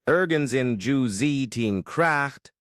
Ergens in Zaadretentie kracht,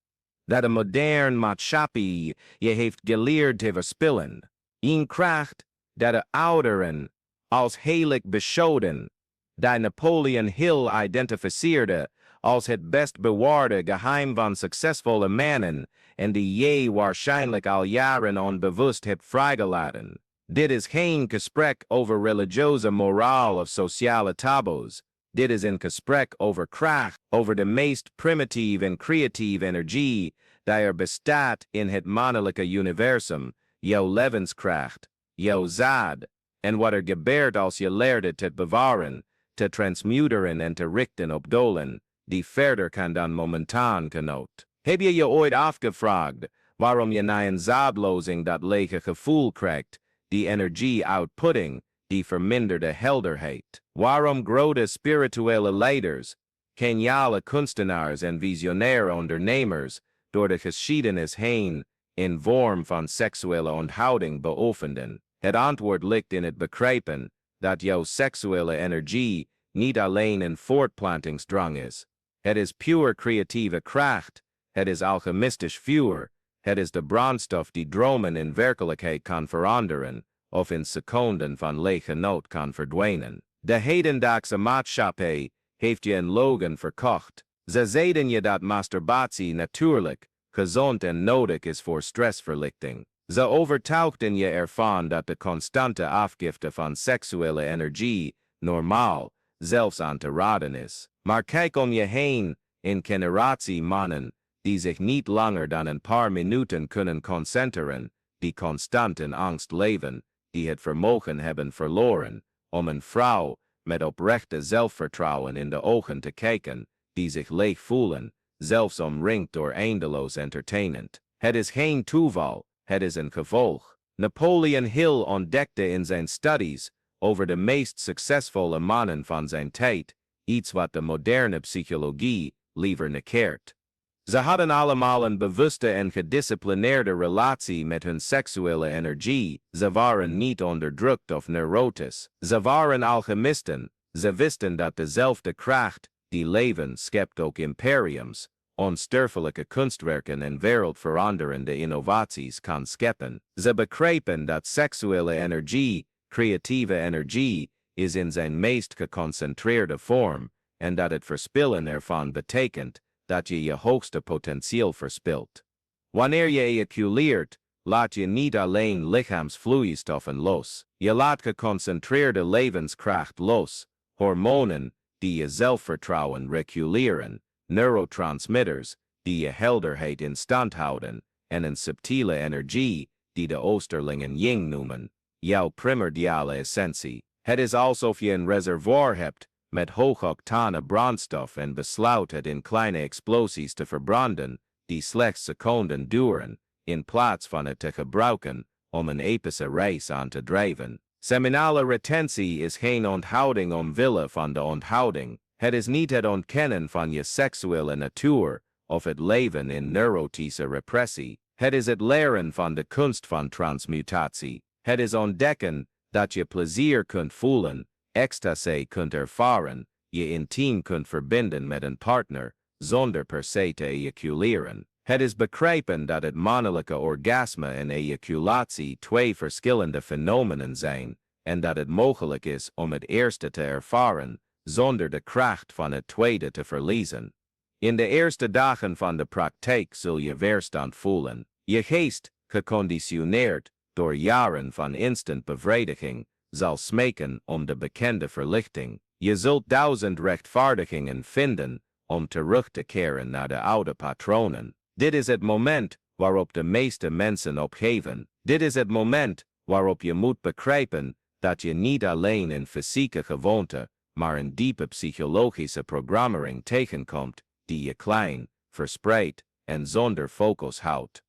dat een modern maatschappij je heeft geleerd te verspillen. Een kracht dat de ouderen als heilig beschouwden, dat Napoleon Hill identificeerde als het best bewaarde geheim van succesvolle mannen en die je waarschijnlijk al jaren onbewust hebt vrijgelaten. Dit is geen gesprek over religieuze moraal of sociale taboes. Dit is een gesprek over kracht, over de meest primitieve en creatieve energie die er bestaat in het mannelijke universum, jouw levenskracht, jouw zaad, en wat er gebeurt als je leert het te bewaren, te transmuteren en te richten op doelen, die verder kan dan momentaan genoot. Heb je je ooit afgevraagd waarom je na een zaadlozing dat lege gevoel krijgt, die energie-outputting, die verminderde helderheid? Waarom grote spirituele leiders, geniale kunstenaars en visionaire ondernemers door de geschiedenis heen in vorm van seksuele onthouding beoefenden? Het antwoord ligt in het begrijpen dat jouw seksuele energie niet alleen een voortplantingsdrang is. Het is puur creatieve kracht, het is alchemistisch vuur, het is de brandstof die dromen in werkelijkheid kan veranderen of in seconden van lege nood kan verdwijnen. De hedendaagse maatschappij heeft je een logan verkocht. Ze zeiden je dat masturbatie natuurlijk, gezond en nodig is voor stressverlichting. Ze overtuigden je ervan dat de constante afgifte van seksuele energie normaal, zelfs aan te raden is. Maar kijk om je heen, in generatie mannen, die zich niet langer dan een paar minuten kunnen concentreren, die constant in angst leven, die het vermogen hebben verloren om een vrouw met oprechte zelfvertrouwen in de ogen te kijken, die zich leeg voelen, zelfs omringd door eindeloos entertainment. Het is geen toeval, het is een gevolg. Napoleon Hill ontdekte in zijn studies over de meest succesvolle mannen van zijn tijd iets wat de moderne psychologie liever negeert. Ze hadden allemaal een bewuste en gedisciplineerde relatie met hun seksuele energie. Ze waren niet onderdrukt of neurotisch. Ze waren alchemisten. Ze wisten dat dezelfde kracht die leven schept ook imperiums, onsterfelijke kunstwerken en wereldveranderende innovaties kan scheppen. Ze begrepen dat seksuele energie, creatieve energie, is in zijn meest geconcentreerde vorm en dat het verspillen ervan betekent dat je je hoogste potentieel verspilt. Wanneer je ejaculeert, laat je niet alleen lichaamsvloeistoffen los. Je laat geconcentreerde levenskracht los, hormonen die je zelfvertrouwen reguleren, neurotransmitters die je helderheid in stand houden en een subtiele energie die de Oosterlingen Ying noemen, jouw primordiale essentie. Het is alsof je een reservoir hebt met hoogoctane brandstof en besluit het in kleine explosies te verbranden, die slechts seconden duren, in plaats van het te gebruiken om een epische reis aan te drijven. Seminale retentie is geen onthouding omwille van de onthouding. Het is niet het ontkennen van je seksuele natuur of het leven in neurotische repressie. Het is het leren van de kunst van transmutatie. Het is ontdekken dat je plezier kunt voelen, ecstasy kunt ervaren, je intiem kunt verbinden met een partner, zonder per se te ejaculeren. Het is begrijpen dat het mannelijke orgasme en ejaculatie twee verschillende fenomenen zijn, en dat het mogelijk is om het eerste te ervaren, zonder de kracht van het tweede te verliezen. In de eerste dagen van de praktijk zul je weerstand voelen. Je geest, geconditioneerd door jaren van instant bevrediging, zal smeken om de bekende verlichting. Je zult 1000 rechtvaardigingen vinden om terug te keren naar de oude patronen. Dit is het moment waarop de meeste mensen opgeven. Dit is het moment waarop je moet begrijpen dat je niet alleen een fysieke gewoonte, maar een diepe psychologische programmering tegenkomt die je klein, verspreid en zonder focus houdt.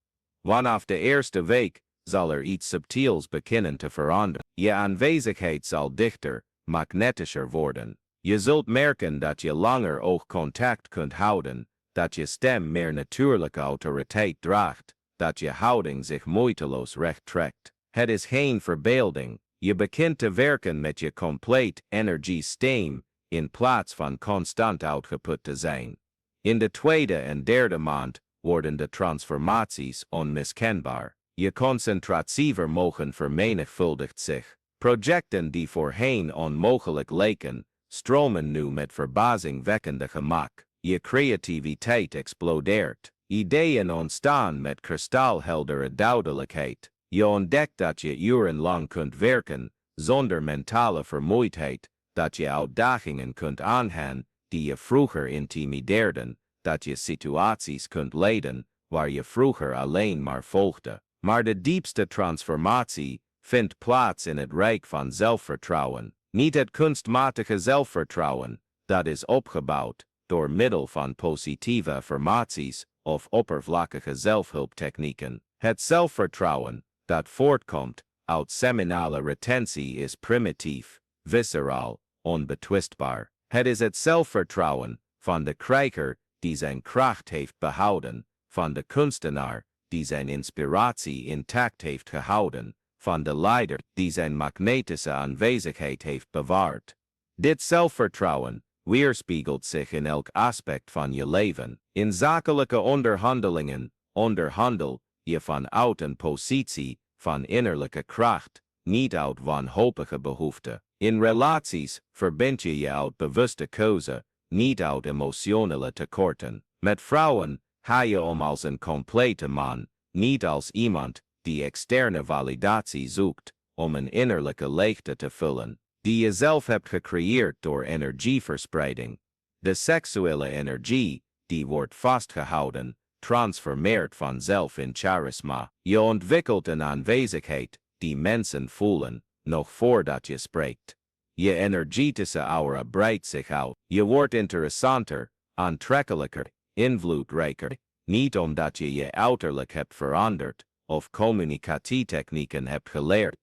Vanaf de eerste week zal er iets subtiels beginnen te veranderen. Je aanwezigheid zal dichter, magnetischer worden. Je zult merken dat je langer oogcontact kunt houden, dat je stem meer natuurlijke autoriteit draagt, dat je houding zich moeiteloos recht trekt. Het is geen verbeelding. Je begint te werken met je compleet energiesysteem in plaats van constant uitgeput te zijn. In de tweede en derde maand worden de transformaties onmiskenbaar. Je concentratievermogen vermenigvuldigt zich. Projecten die voorheen onmogelijk leken, stromen nu met verbazingwekkende gemak. Je creativiteit explodeert. Ideeën ontstaan met kristalheldere duidelijkheid. Je ontdekt dat je urenlang kunt werken, zonder mentale vermoeidheid, dat je uitdagingen kunt aangaan die je vroeger intimideerden, dat je situaties kunt leiden waar je vroeger alleen maar volgde. Maar de diepste transformatie vindt plaats in het rijk van zelfvertrouwen. Niet het kunstmatige zelfvertrouwen, dat is opgebouwd door middel van positieve affirmaties of oppervlakkige zelfhulptechnieken. Het zelfvertrouwen dat voortkomt uit seminale retentie is primitief, visceraal, onbetwistbaar. Het is het zelfvertrouwen van de krijger die zijn kracht heeft behouden, van de kunstenaar die zijn inspiratie intact heeft gehouden, van de leider die zijn magnetische aanwezigheid heeft bewaard. Dit zelfvertrouwen weerspiegelt zich in elk aspect van je leven. In zakelijke onderhandelingen onderhandel je vanuit een positie van innerlijke kracht, niet uit wanhopige behoeften. In relaties verbind je je uit bewuste keuze, niet uit emotionele tekorten. Met vrouwen ga je om als een complete man, niet als iemand die externe validatie zoekt om een innerlijke leegte te vullen, die je zelf hebt gecreëerd door energieverspreiding. De seksuele energie, die wordt vastgehouden, transformeert vanzelf in charisma. Je ontwikkelt een aanwezigheid die mensen voelen, nog voordat je spreekt. Je energetische aura breidt zich uit. Je wordt interessanter, aantrekkelijker, invloedrijker, niet omdat je je uiterlijk hebt veranderd of communicatietechnieken hebt geleerd,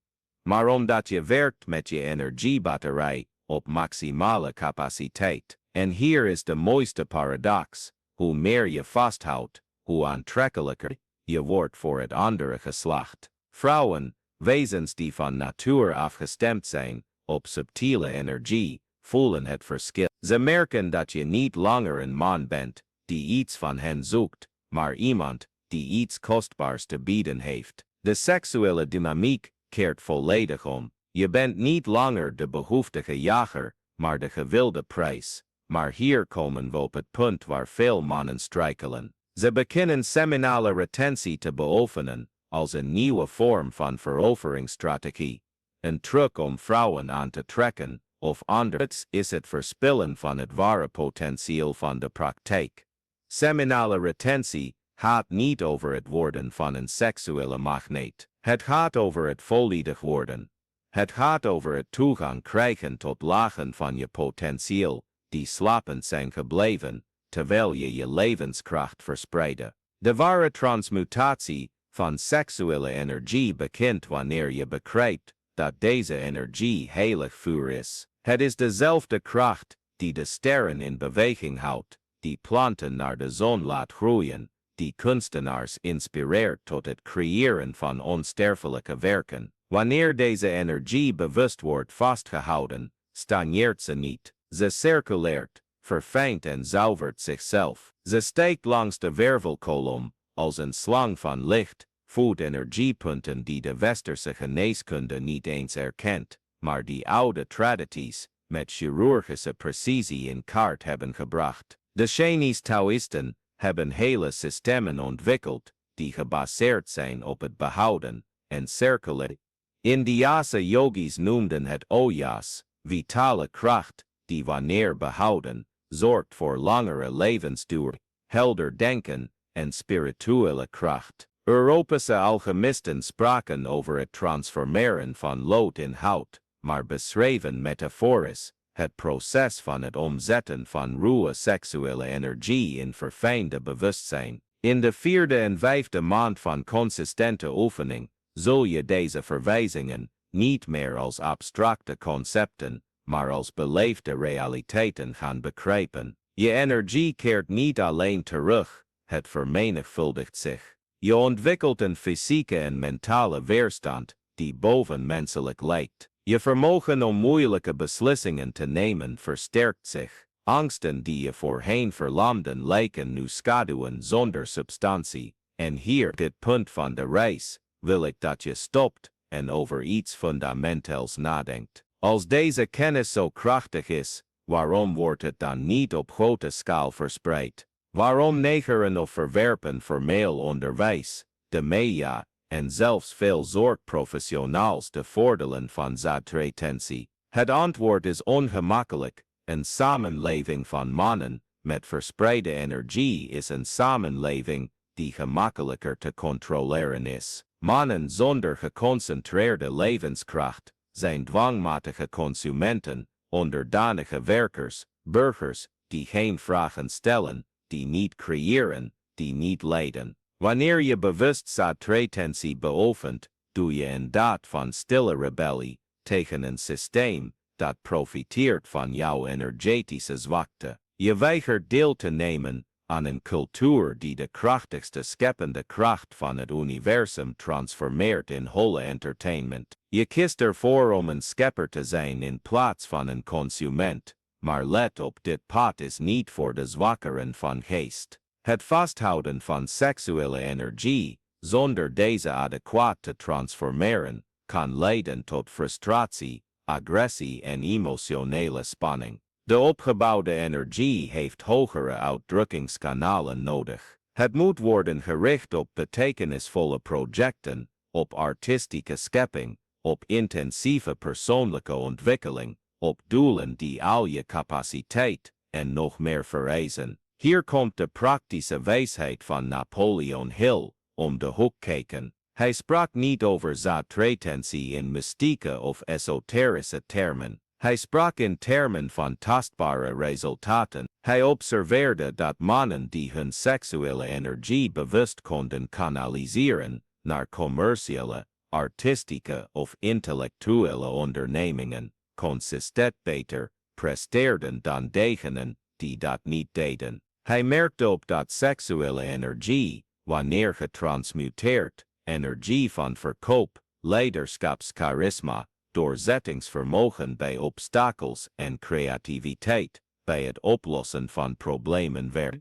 maar omdat je werkt met je energiebatterij op maximale capaciteit. En hier is de mooiste paradox: hoe meer je vasthoudt, hoe aantrekkelijker je wordt voor het andere geslacht. Vrouwen, wezens die van natuur afgestemd zijn op subtiele energie, voelen het verschil. Ze merken dat je niet langer een man bent die iets van hen zoekt, maar iemand die iets kostbaars te bieden heeft. De seksuele dynamiek keert volledig om. Je bent niet langer de behoeftige jager, maar de gewilde prijs. Maar hier komen we op het punt waar veel mannen struikelen. Ze beginnen seminale retentie te beoefenen als een nieuwe vorm van veroveringsstrategie. Een truc om vrouwen aan te trekken, of anders is het verspillen van het ware potentieel van de praktijk. Seminale retentie gaat niet over het worden van een seksuele magneet. Het gaat over het volledig worden. Het gaat over het toegang krijgen tot lagen van je potentieel die slapend zijn gebleven, terwijl je je levenskracht verspreidde. De ware transmutatie van seksuele energie begint wanneer je begrijpt dat deze energie heilig vuur is. Het is dezelfde kracht die de sterren in beweging houdt, die planten naar de zon laat groeien, die kunstenaars inspireert tot het creëren van onsterfelijke werken. Wanneer deze energie bewust wordt vastgehouden, stagneert ze niet. Ze circuleert, verfijnt en zuivert zichzelf. Ze steekt langs de wervelkolom als een slang van licht, voedt energiepunten die de westerse geneeskunde niet eens erkent, maar die oude tradities met chirurgische precisie in kaart hebben gebracht. De Chinese Taoïsten hebben hele systemen ontwikkeld die gebaseerd zijn op het behouden en circuleren. Indiase yogis noemden het ojas, vitale kracht, die wanneer behouden, zorgt voor langere levensduur, helder denken en spirituele kracht. Europese alchemisten spraken over het transformeren van lood in hout, maar beschreven metaforisch het proces van het omzetten van ruwe seksuele energie in verfijnde bewustzijn. In de 4e en 5e maand van consistente oefening zul je deze verwijzingen niet meer als abstracte concepten, maar als beleefde realiteiten gaan begrijpen. Je energie keert niet alleen terug, het vermenigvuldigt zich. Je ontwikkelt een fysieke en mentale weerstand die bovenmenselijk lijkt. Je vermogen om moeilijke beslissingen te nemen versterkt zich. angsten die je voorheen verlamden lijken nu schaduwen zonder substantie. En hier, dit punt van de reis, wil ik dat je stopt en over iets fundamenteels nadenkt. Als deze kennis zo krachtig is, waarom wordt het dan niet op grote schaal verspreid? Waarom negeren of verwerpen formeel onderwijs, de media en zelfs veel zorgprofessionals de voordelen van zaadretentie? Het antwoord is ongemakkelijk. Een samenleving van mannen met verspreide energie is een samenleving die gemakkelijker te controleren is. Mannen zonder geconcentreerde levenskracht zijn dwangmatige consumenten, onderdanige werkers, burgers die geen vragen stellen, die niet creëren, die niet leiden. Wanneer je bewust zaadretentie beoefent, doe je een daad van stille rebellie tegen een systeem dat profiteert van jouw energetische zwakte. Je weigert deel te nemen aan een cultuur die de krachtigste scheppende kracht van het universum transformeert in holle entertainment. Je kiest ervoor om een schepper te zijn in plaats van een consument. Maar let op, dit pad is niet voor de zwakkeren van geest. Het vasthouden van seksuele energie, zonder deze adequaat te transformeren, kan leiden tot frustratie, agressie en emotionele spanning. De opgebouwde energie heeft hogere uitdrukkingskanalen nodig. Het moet worden gericht op betekenisvolle projecten, op artistieke schepping, op intensieve persoonlijke ontwikkeling, op doelen die al je capaciteit en nog meer vereisen. Hier komt de praktische wijsheid van Napoleon Hill om de hoek kijken. Hij sprak niet over zaadretentie in mystieke of esoterische termen. Hij sprak in termen van tastbare resultaten. Hij observeerde dat mannen die hun seksuele energie bewust konden kanaliseren naar commerciële, artistieke of intellectuele ondernemingen, consistent beter presteerden dan degenen die dat niet deden. Hij merkte op dat seksuele energie, wanneer getransmuteerd, energie van verkoop, leiderschapscharisma, doorzettingsvermogen bij obstakels en creativiteit bij het oplossen van problemen werd.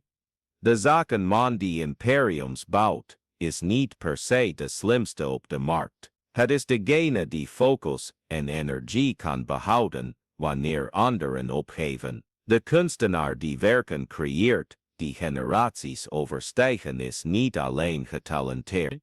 De zakenman die imperiums bouwt, is niet per se de slimste op de markt. Het is degene die focus en energie kan behouden wanneer anderen opgeven. De kunstenaar die werken creëert, die generaties overstijgen, is niet alleen getalenteerd.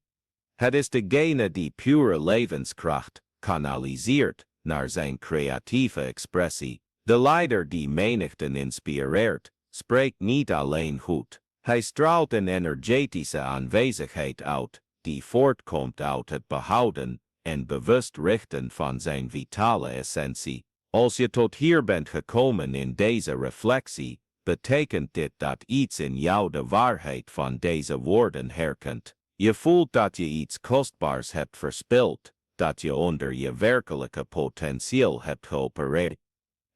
Het is degene die pure levenskracht kanaliseert naar zijn creatieve expressie. De leider die menigten inspireert, spreekt niet alleen goed. Hij straalt een energetische aanwezigheid uit, die voortkomt uit het behouden en bewust richten van zijn vitale essentie. Als je tot hier bent gekomen in deze reflectie, betekent dit dat iets in jou de waarheid van deze woorden herkent. Je voelt dat je iets kostbaars hebt verspild, dat je onder je werkelijke potentieel hebt geopereerd.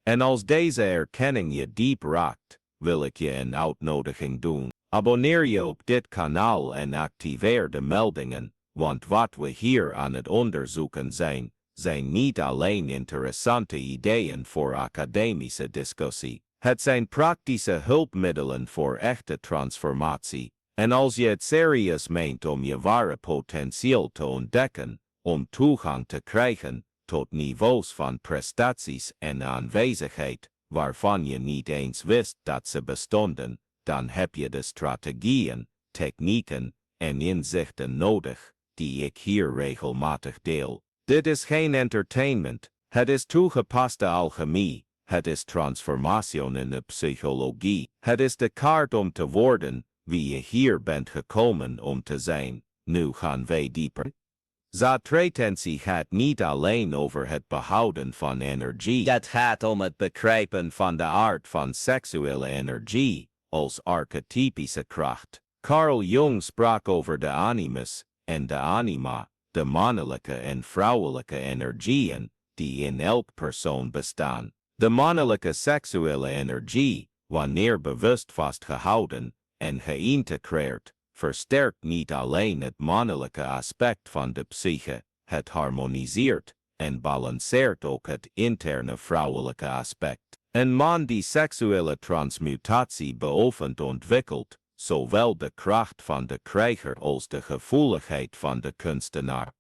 En als deze erkenning je diep raakt, wil ik je een uitnodiging doen. Abonneer je op dit kanaal en activeer de meldingen, want wat we hier aan het onderzoeken zijn niet alleen interessante ideeën voor academische discussie. Het zijn praktische hulpmiddelen voor echte transformatie. En als je het serieus meent om je ware potentieel te ontdekken, om toegang te krijgen tot niveaus van prestaties en aanwezigheid, waarvan je niet eens wist dat ze bestonden, dan heb je de strategieën, technieken en inzichten nodig, die ik hier regelmatig deel. Dit is geen entertainment, het is toegepaste alchemie, het is transformatie in de psychologie, het is de kaart om te worden wie je hier bent gekomen om te zijn. Nu gaan wij dieper. Zaadretentie gaat niet alleen over het behouden van energie. Het gaat om het begrijpen van de aard van seksuele energie als archetypische kracht. Carl Jung sprak over de animus en de anima, de mannelijke en vrouwelijke energieën die in elk persoon bestaan. De mannelijke seksuele energie, wanneer bewust vastgehouden en geïntegreerd, versterkt niet alleen het mannelijke aspect van de psyche, het harmoniseert en balanceert ook het interne vrouwelijke aspect. Een man die seksuele transmutatie beoefent ontwikkelt, zowel de kracht van de krijger als de gevoeligheid van de kunstenaar.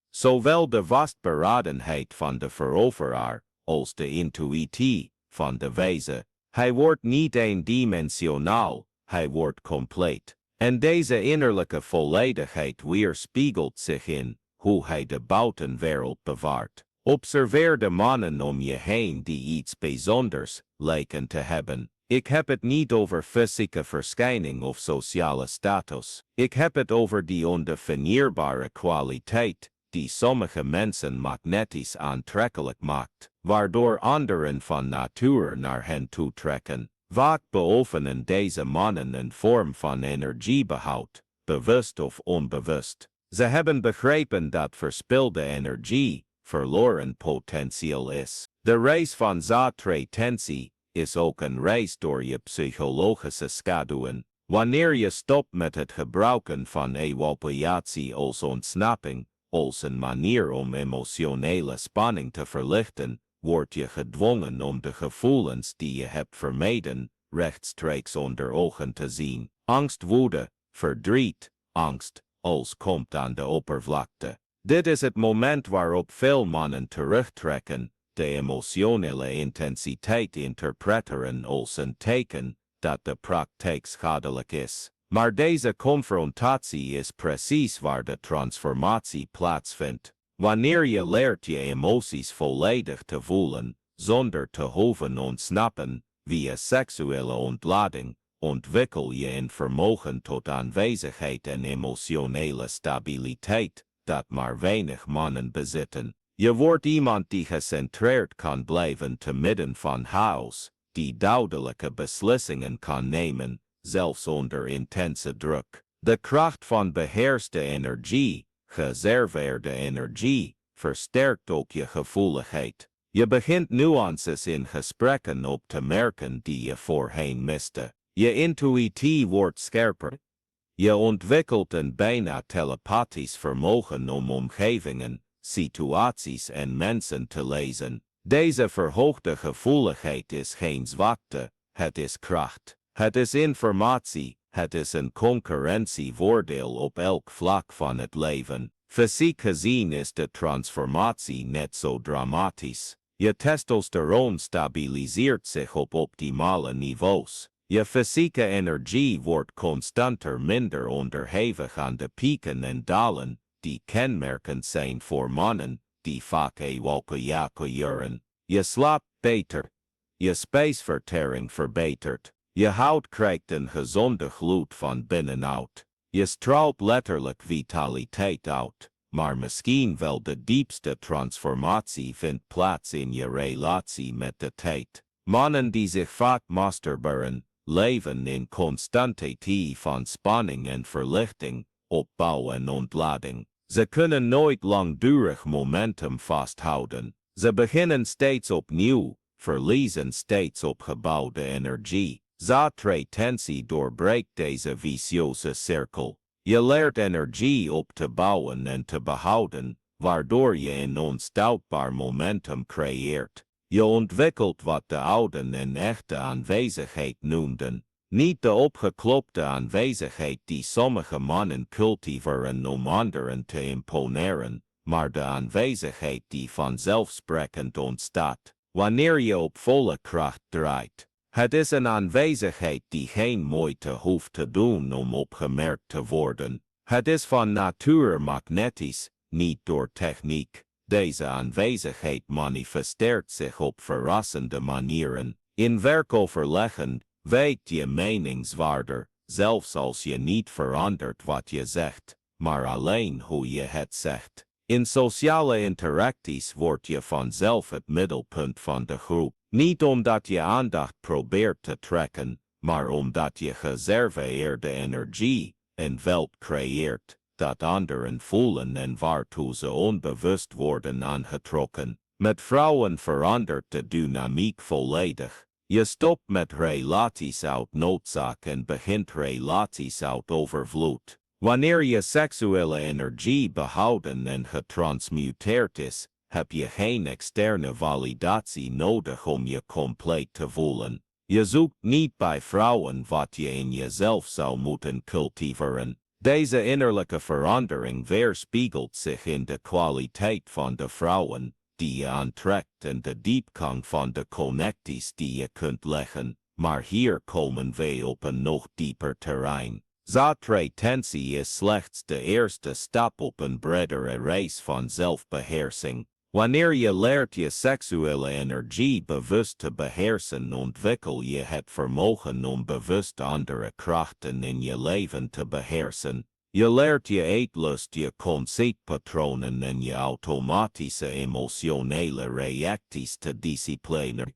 Zowel de vastberadenheid van de veroveraar als de intuïtie van de wijze. Hij wordt niet eendimensionaal, hij wordt compleet. En deze innerlijke volledigheid weerspiegelt zich in hoe hij de buitenwereld bewaart. Observeer de mannen om je heen die iets bijzonders lijken te hebben. Ik heb het niet over fysieke verschijning of sociale status. Ik heb het over die ondefinieerbare kwaliteit die sommige mensen magnetisch aantrekkelijk maakt, waardoor anderen van natuur naar hen toetrekken. Vaak beoefenen deze mannen een vorm van energiebehoud, bewust of onbewust. Ze hebben begrepen dat verspilde energie verloren potentieel is. De reis van Zaadretentie is ook een reis door je psychologische schaduwen. Wanneer je stopt met het gebruiken van evacuatie als ontsnapping, als een manier om emotionele spanning te verlichten, word je gedwongen om de gevoelens die je hebt vermeden, rechtstreeks onder ogen te zien. Angst, woede, verdriet, angst, alles komt aan de oppervlakte. Dit is het moment waarop veel mannen terugtrekken, de emotionele intensiteit interpreteren als een teken dat de praktijk schadelijk is. Maar deze confrontatie is precies waar de transformatie plaatsvindt. Wanneer je leert je emoties volledig te voelen, zonder te hoeven ontsnappen, via seksuele ontlading, ontwikkel je een vermogen tot aanwezigheid en emotionele stabiliteit, dat maar weinig mannen bezitten. Je wordt iemand die gecentreerd kan blijven te midden van chaos, die duidelijke beslissingen kan nemen, zelfs onder intense druk. De kracht van beheerste energie, gereserveerde energie, versterkt ook je gevoeligheid. Je begint nuances in gesprekken op te merken die je voorheen miste. Je intuïtie wordt scherper. Je ontwikkelt een bijna telepathisch vermogen om omgevingen, situaties en mensen te lezen. Deze verhoogde gevoeligheid is geen zwakte, het is kracht. Het is informatie, het is een concurrentievoordeel op elk vlak van het leven. Fysiek gezien is de transformatie net zo dramatisch. Je testosteron stabiliseert zich op optimale niveaus. Je fysieke energie wordt constanter minder onderhevig aan de pieken en dalen, die kenmerkend zijn voor mannen, die vaak evacueren. Je slaapt beter. Je spijsvertering verbetert. Je huid krijgt een gezonde gloed van binnenuit. Je straalt letterlijk vitaliteit uit. Maar misschien wel de diepste transformatie vindt plaats in je relatie met de tijd. Mannen die zich vaak masturberen, leven in constante van spanning en verlichting, opbouw en ontlading. Ze kunnen nooit langdurig momentum vasthouden. Ze beginnen steeds opnieuw, verliezen steeds opgebouwde energie. Zaadretentie doorbreekt deze vicieuze cirkel. Je leert energie op te bouwen en te behouden, waardoor je een onstoutbaar momentum creëert. Je ontwikkelt wat de ouden en echte aanwezigheid noemden. Niet de opgeklopte aanwezigheid die sommige mannen cultiveren om anderen te imponeren, maar de aanwezigheid die vanzelfsprekend ontstaat, wanneer je op volle kracht draait. Het is een aanwezigheid die geen moeite hoeft te doen om opgemerkt te worden. Het is van nature magnetisch, niet door techniek. Deze aanwezigheid manifesteert zich op verrassende manieren. In werkoverleggen weegt je mening zwaarder, zelfs als je niet verandert wat je zegt, maar alleen hoe je het zegt. In sociale interacties word je vanzelf het middelpunt van de groep. Niet omdat je aandacht probeert te trekken, maar omdat je gereserveerde energie een veld creëert, dat anderen voelen en waartoe ze onbewust worden aangetrokken. Met vrouwen verandert de dynamiek volledig. Je stopt met relaties uit noodzaak en begint relaties uit overvloed. Wanneer je seksuele energie behouden en getransmuteerd is, heb je geen externe validatie nodig om je compleet te voelen. Je zoekt niet bij vrouwen wat je in jezelf zou moeten cultiveren. Deze innerlijke verandering weerspiegelt zich in de kwaliteit van de vrouwen die je aantrekt en de diepgang van de connecties die je kunt leggen. Maar hier komen we op een nog dieper terrein. Zaadretentie is slechts de eerste stap op een bredere race van zelfbeheersing. Wanneer je leert je seksuele energie bewust te beheersen, ontwikkel je het vermogen om bewust andere krachten in je leven te beheersen. Je leert je eetlust, je conceptpatronen en je automatische emotionele reacties te disciplineren.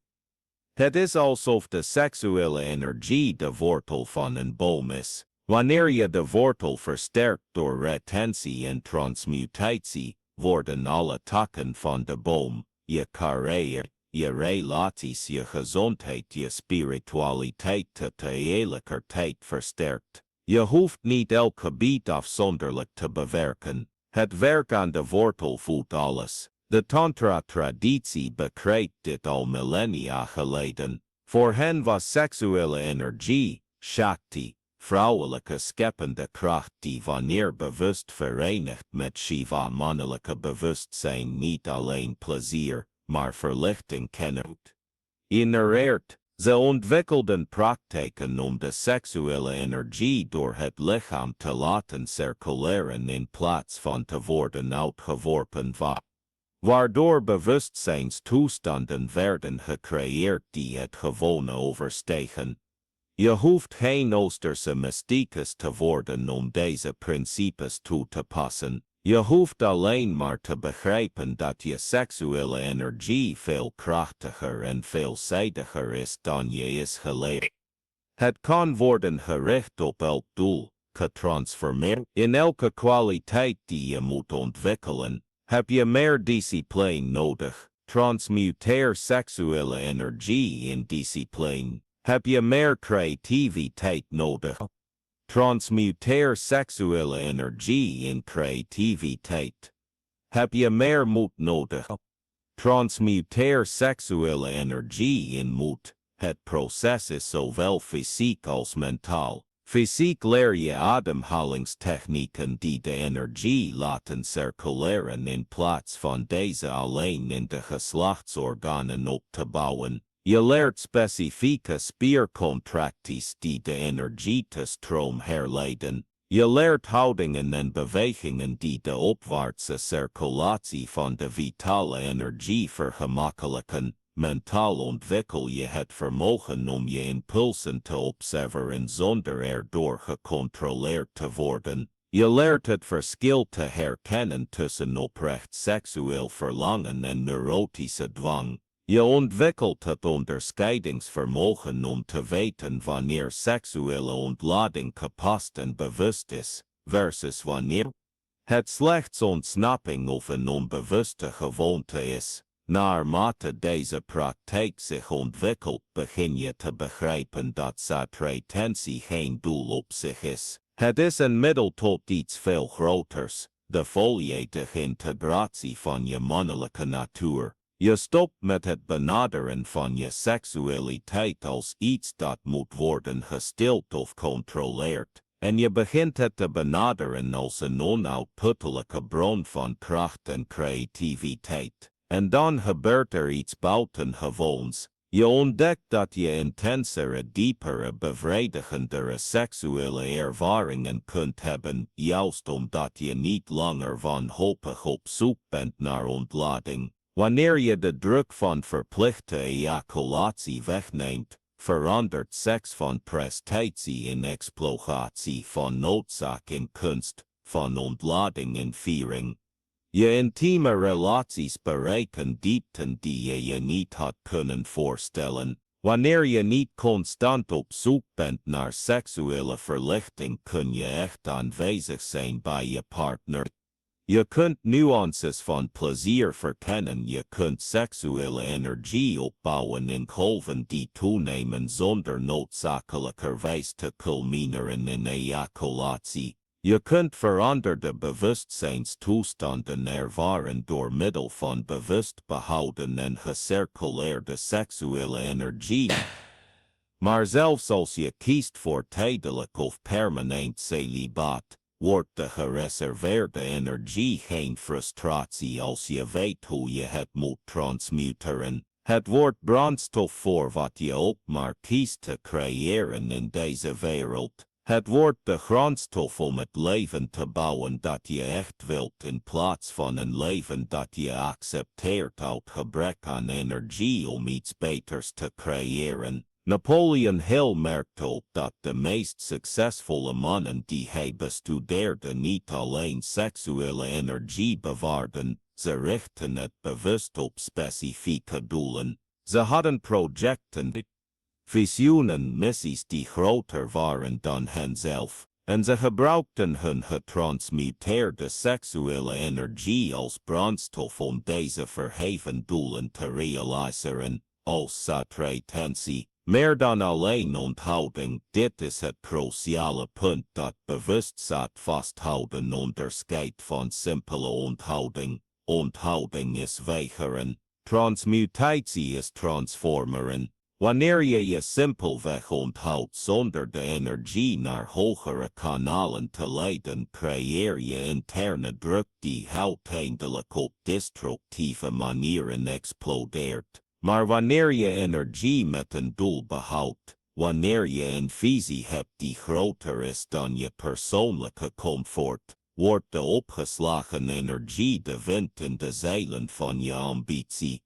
Het is alsof de seksuele energie de wortel van een boom is. Wanneer je de wortel versterkt door retentie en transmutatie, worden alle takken van de boom, je carrière, je relaties, je gezondheid, je spiritualiteit tegelijkertijd versterkt. Je hoeft niet elk gebied afzonderlijk te bewerken. Het werk aan de wortel voedt alles. De Tantra-traditie bekrijgt dit al millennia geleden. Voor hen was seksuele energie, Shakti, vrouwelijke scheppende kracht die wanneer bewust verenigd met Shiva mannelijke bewustzijn niet alleen plezier, maar verlichting kenmerkt. Innereert, ze ontwikkelden praktijken om de seksuele energie door het lichaam te laten circuleren in plaats van te worden uitgeworpen, waardoor bewustzijnstoestanden werden gecreëerd die het gewone overstegen. Je hoeft geen Oosterse mysticus te worden om deze principes toe te passen. Je hoeft alleen maar te begrijpen dat je seksuele energie veel krachtiger en veelzijdiger is dan je is geleerd. Het kan worden gericht op elk doel, getransformeerd in elke kwaliteit die je moet ontwikkelen. Heb je meer discipline nodig? Transmuteer seksuele energie in discipline. Heb je meer creativiteit nodig? Transmuteer seksuele energie in creativiteit. Heb je meer moed nodig? Transmuteer seksuele energie in moed. Het proces is zowel fysiek als mentaal. Fysiek leer je ademhalingstechnieken die de energie laten circuleren in plaats van deze alleen in de geslachtsorganen op te bouwen. Je leert specifieke spiercontracties die de energietestroom herleiden. Je leert houdingen en bewegingen die de opwaartse circulatie van de vitale energie vergemakkelijken. Mentaal ontwikkel je het vermogen om je impulsen te observeren zonder erdoor gecontroleerd te worden. Je leert het verschil te herkennen tussen oprecht seksueel verlangen en neurotische dwang. Je ontwikkelt het onderscheidingsvermogen om te weten wanneer seksuele ontlading gepast en bewust is, versus wanneer het slechts ontsnapping of een onbewuste gewoonte is. Naarmate deze praktijk zich ontwikkelt, begin je te begrijpen dat zaadretentie geen doel op zich is. Het is een middel tot iets veel groters, de volledige integratie van je mannelijke natuur. Je stopt met het benaderen van je seksualiteit als iets dat moet worden gestild of controleerd, en je begint het te benaderen als een onuitputtelijke bron van kracht en creativiteit. En dan gebeurt er iets buitengewoons. Je ontdekt dat je intensere, diepere, bevredigendere seksuele ervaringen kunt hebben, juist omdat je niet langer wanhopig op zoek bent naar ontlading. Wanneer je de druk van verplichte ejaculatie wegneemt, verandert seks van prestatie in exploratie, van noodzaak in kunst, van ontlading in viering. Je intieme relaties bereiken diepten die je je niet had kunnen voorstellen. Wanneer je niet constant op zoek bent naar seksuele verlichting, kun je echt aanwezig zijn bij je partner. Je kunt nuances van plezier verkennen, je kunt seksuele energie opbouwen in golven die toenemen zonder noodzakelijkerwijs te culmineren in ejaculatie. Je kunt veranderde bewustzijnstoestanden ervaren door middel van bewust behouden en gecirculeerde seksuele energie. Maar zelfs als je kiest voor tijdelijk of permanent celibaat, wordt de gereserveerde energie geen frustratie als je weet hoe je het moet transmuteren. Het wordt brandstof voor wat je ook maar kiest te creëren in deze wereld. Het wordt de grondstof om het leven te bouwen dat je echt wilt in plaats van een leven dat je accepteert uit gebrek aan energie om iets beters te creëren. Napoleon Hill merkte op dat de meest succesvolle mannen die hij bestudeerde niet alleen seksuele energie bewaarden, ze richten het bewust op specifieke doelen. Ze hadden projecten, visioenen, missies die groter waren dan henzelf, en ze gebruikten hun getransmuteerde seksuele energie als brandstof om deze verheven doelen te realiseren, als Zaadretentie. Meer dan alleen onthouding, dit is het cruciale punt dat bewustzijn vasthouden onderscheidt van simpele onthouding. Onthouding is weigeren, transmutatie is transformeren. Wanneer je je simpelweg onthoudt zonder de energie naar hogere kanalen te leiden, creëer je interne druk die uiteindelijk op destructieve manieren explodeert. Maar wanneer je energie met een doel behoudt, wanneer je een visie hebt die groter is dan je persoonlijke comfort, wordt de opgeslagen energie de wind in de zeilen van je ambitie.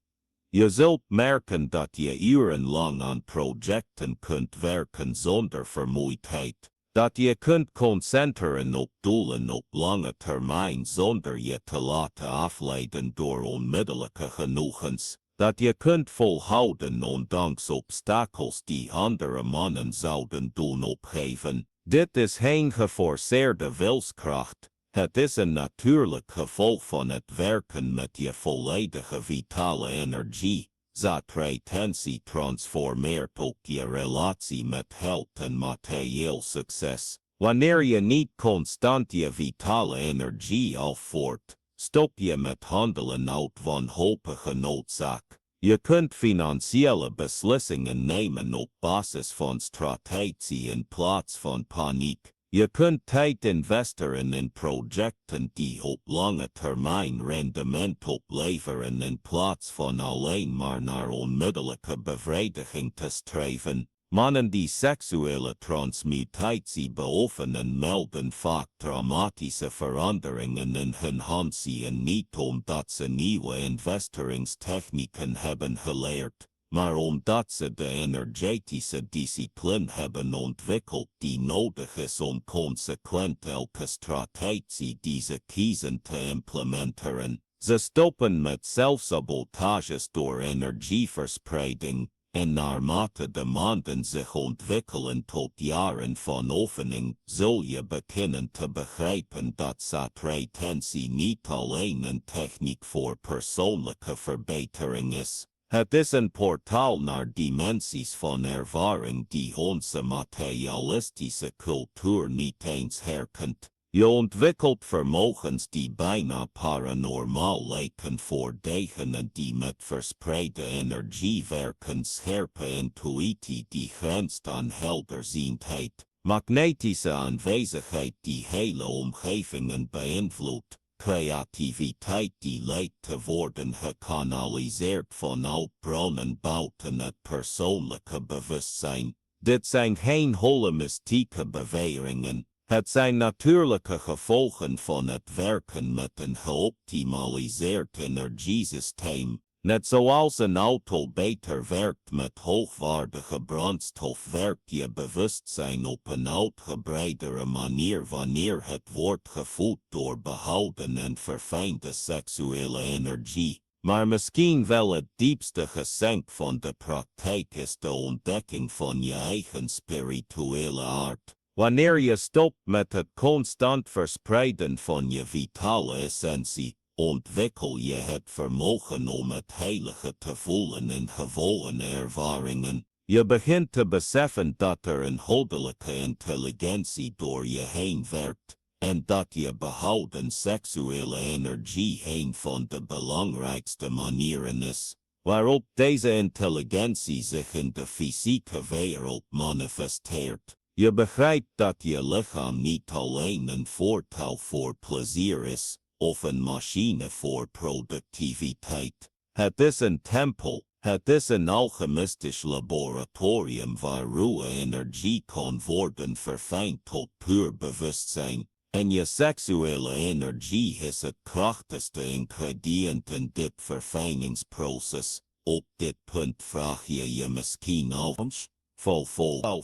Je zult merken dat je urenlang aan projecten kunt werken zonder vermoeidheid, dat je kunt concentreren op doelen op lange termijn zonder je te laten afleiden door onmiddellijke genoegens, dat je kunt volhouden ondanks obstakels die andere mannen zouden doen opgeven. Dit is geen geforceerde wilskracht. Het is een natuurlijk gevolg van het werken met je volledige vitale energie. Zaadretentie transformeert ook je relatie met geld en materieel succes. Wanneer je niet constant je vitale energie afvoert, stop je met handelen uit wanhopige noodzaak. Je kunt financiële beslissingen nemen op basis van strategie in plaats van paniek. Je kunt tijd investeren in projecten die op lange termijn rendement opleveren in plaats van alleen maar naar onmiddellijke bevrediging te streven. Mannen die seksuele transmutatie beoefenen melden vaak dramatische veranderingen in hun handelen niet omdat ze nieuwe investeringstechnieken hebben geleerd, maar omdat ze de energetische discipline hebben ontwikkeld die nodig is om consequent elke strategie die ze kiezen te implementeren. Ze stoppen met zelfsabotages door energieverspreiding, en naarmate de maanden zich ontwikkelen tot jaren van oefening, zul je beginnen te begrijpen dat Zaadretentie niet alleen een techniek voor persoonlijke verbetering is. Het is een portaal naar dimensies van ervaring die onze materialistische cultuur niet eens herkent. Je ontwikkelt vermogens die bijna paranormaal lijken voor degenen die met verspreide energie werken, scherpe intuïtie die grenst aan helderziendheid, magnetische aanwezigheid die hele omgevingen beïnvloedt, creativiteit die lijkt te worden gekanaliseerd vanuit bronnen buiten het persoonlijke bewustzijn. Dit zijn geen holle mystieke beweringen. Het zijn natuurlijke gevolgen van het werken met een geoptimaliseerd energiesysteem. Net zoals een auto beter werkt met hoogwaardige brandstof werkt je bewustzijn op een uitgebreidere manier wanneer het wordt gevoed door behouden en verfijnde seksuele energie. Maar misschien wel het diepste geschenk van de praktijk is de ontdekking van je eigen spirituele aard. Wanneer je stopt met het constant verspreiden van je vitale essentie, ontwikkel je het vermogen om het heilige te voelen in gewone ervaringen. Je begint te beseffen dat er een goddelijke intelligentie door je heen werkt, en dat je behouden seksuele energie een van de belangrijkste manieren is, waarop deze intelligentie zich in de fysieke wereld manifesteert. Je begrijpt dat je lichaam niet alleen een voertuig voor plezier is, of een machine voor productiviteit. Het is een tempel, het is een alchemistisch laboratorium waar ruwe energie kan worden verfijnd tot puur bewustzijn. En je seksuele energie is het krachtigste ingrediënt in dit verfijningsproces. Op dit punt vraag je je misschien af, vol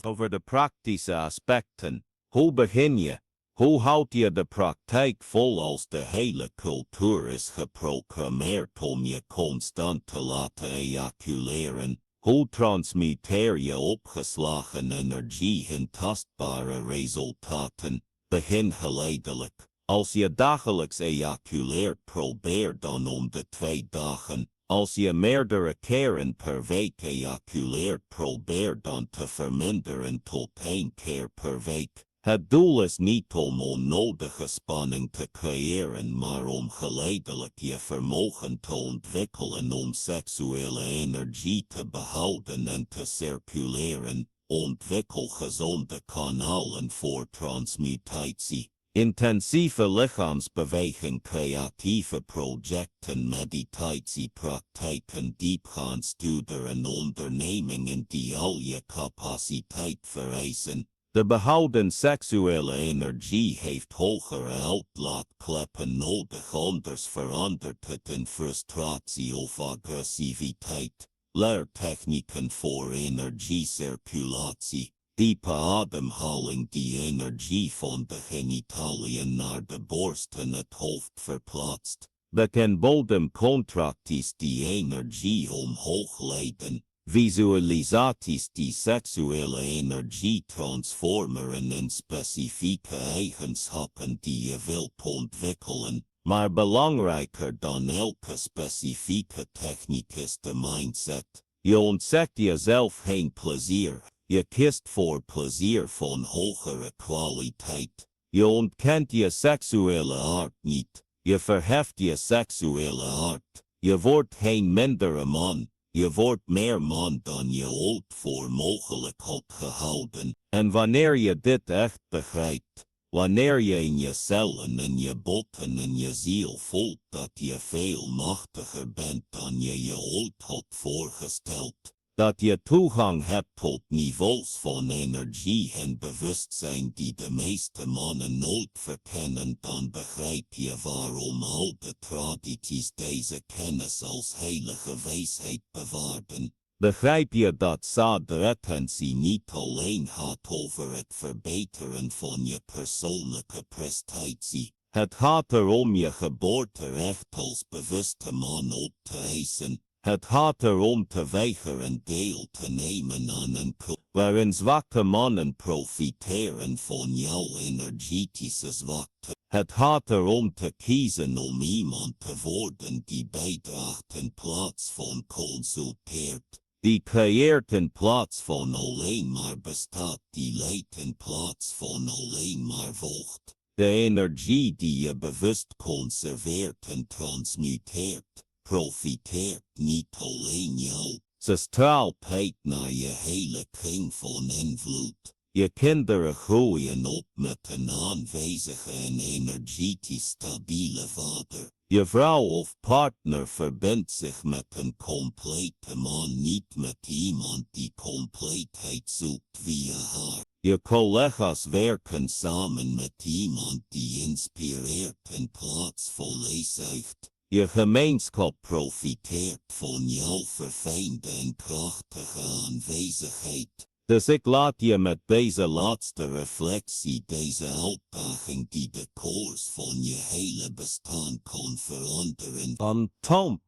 over de praktische aspecten. Hoe begin je? Hoe houd je de praktijk vol als de hele cultuur is geprogrammeerd om je constant te laten ejaculeren? Hoe transmitteer je opgeslagen energie in tastbare resultaten? Begin geleidelijk. Als je dagelijks ejaculeert, probeer dan om de 2 dagen. Als je meerdere keren per week ejaculeert, probeer dan te verminderen tot 1 keer per week. Het doel is niet om onnodige spanning te creëren, maar om geleidelijk je vermogen te ontwikkelen om seksuele energie te behouden en te circuleren. Ontwikkel gezonde kanalen voor transmutatie. Intensieve lichaamsbeweging, creatieve projecten, meditatiepraktijken, diepgaand studeren en ondernemingen die al je capaciteit vereisen. De behouden seksuele energie heeft hogere uitlaatkleppen nodig, anders verandert het in frustratie of agressiviteit. Leertechnieken voor energiecirculatie. Diepe ademhaling die energie van de genitaliën naar de borst en het hoofd verplaatst. Bekkenbodemcontracties die energie omhoog leiden. Visualisaties die seksuele energie transformeren in specifieke eigenschappen die je wilt ontwikkelen. Maar belangrijker dan elke specifieke techniek is de mindset. Je ontzegt jezelf geen plezier. Je kiest voor plezier van hogere kwaliteit. Je ontkent je seksuele aard niet. Je verheft je seksuele aard. Je wordt geen mindere man. Je wordt meer man dan je ooit voor mogelijk had gehouden. En wanneer je dit echt begrijpt, wanneer je in je cellen en je botten en je ziel voelt dat je veel machtiger bent dan je ooit had voorgesteld, dat je toegang hebt tot niveaus van energie en bewustzijn die de meeste mannen nooit verkennen, dan begrijp je waarom oude tradities deze kennis als heilige wijsheid bewaarden. Begrijp je dat zaadretentie niet alleen gaat over het verbeteren van je persoonlijke prestatie. Het gaat erom je geboorterecht als bewuste man op te eisen. Het gaat erom te weigeren deel te nemen aan een cultuur waarin zwakke mannen profiteren van jouw energetische zwakte. Het gaat erom te kiezen om iemand te worden die bijdraagt in plaats van consulteert. Die creëert in plaats van alleen maar bestaat, die leidt in plaats van alleen maar volgt. De energie die je bewust conserveert en transmuteert, profiteert niet alleen jou. Ze straalt uit naar je hele kring van invloed. Je kinderen groeien op met een aanwezige en energetisch stabiele vader. Je vrouw of partner verbindt zich met een complete man, niet met iemand die compleetheid zoekt via haar. Je collega's werken samen met iemand die inspireert in plaats van leegzuigt. Je gemeenschap profiteert van jouw verfijnde en krachtige aanwezigheid. Dus ik laat je met deze laatste reflectie, deze uitdaging die de koers van je hele bestaan kan veranderen, aan Tom.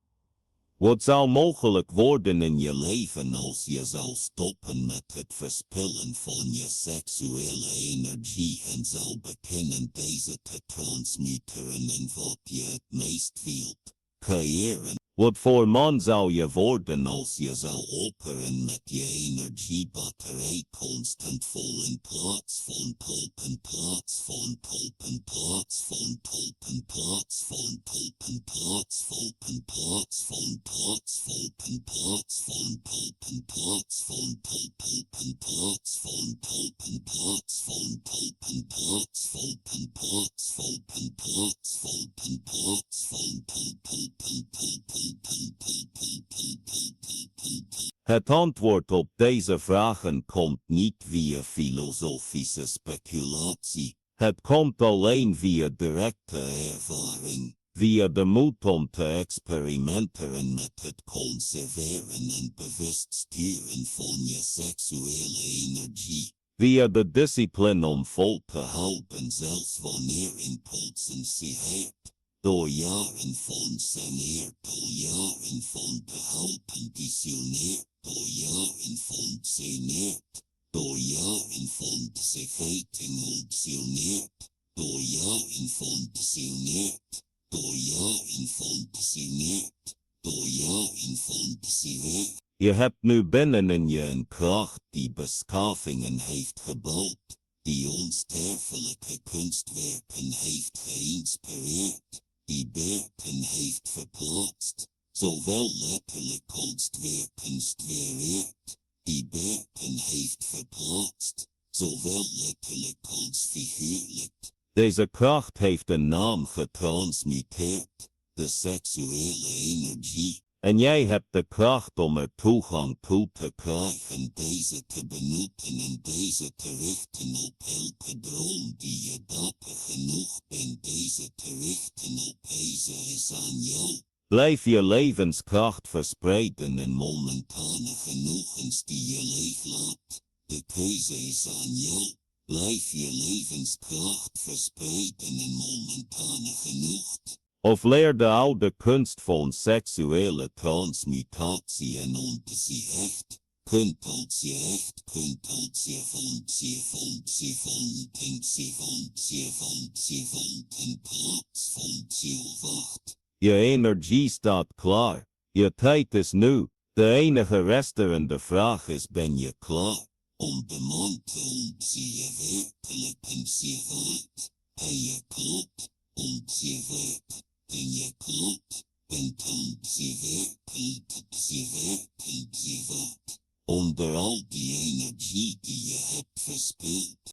Wat zou mogelijk worden in je leven als je zou stoppen met het verspillen van je seksuele energie en zou beginnen deze te transmuteren in wat je het meest wilt creëren? Wat voor man zou je worden als je zou operen met je energiebatterij constant vol in plaats van pulpen, plaats van pulpen, plaats van pulpen, plaats van pulpen, plaats van pulpen, plaats van plaats pulpen, plaats van pulpen, plaats van pulpen, plaats van pulpen, plaats van pulpen, plaats van pulpen, plaats van pulpen, plaats van pulpen, plaats van pulpen. Het antwoord op deze vragen komt niet via filosofische speculatie. Het komt alleen via directe ervaring, via de moed om te experimenteren met het conserveren en bewust sturen van je seksuele energie. Via de discipline om vol te houden zelfs wanneer impulsen zich hebt. Door jaren van saneer, door jaren van behouden dissioneer, door jaren van zeneert, door jaren van zegeting optioneert, door jaren van zeneert, door jaren van zeneert, door jaren van zeneert. Je hebt nu binnen in je een kracht die beschavingen heeft gebouwd, die onsterfelijke kunstwerken heeft geïnspireerd. Die werken heeft verplaatst, zowel letterlijk kunstwerken stwereert. Die werken heeft verplaatst, zowel letterlijk als figuurlijk. Deze kracht heeft een naam getransmuteerd, de seksuele energie. En jij hebt de kracht om er toegang toe te krijgen, deze te benutten en deze te richten op elke droom die je dapper genoeg bent, deze te richten op deze is aan jou. Blijf je levenskracht verspreiden in momentane genoegens die je leeg laat. De keuze is aan jou. Blijf je levenskracht verspreiden in momentane genoeg. Of leer de oude kunst van seksuele transmutatie en ontzie echt. Kunt als je echt, kunt als je vond, je vond, je vond, je vond, je vond, je vond, in plaats van je wacht. Je energie staat klaar. Je tijd is nu. De enige resterende vraag is, ben je klaar? Om de man te ontzie je werkelijk en je waard. Ben je klopt, ontzie je werk. Ben je klopt, bent ontzie werkelijk, je werkelijk je waard. Onder al die energie die je hebt verspild.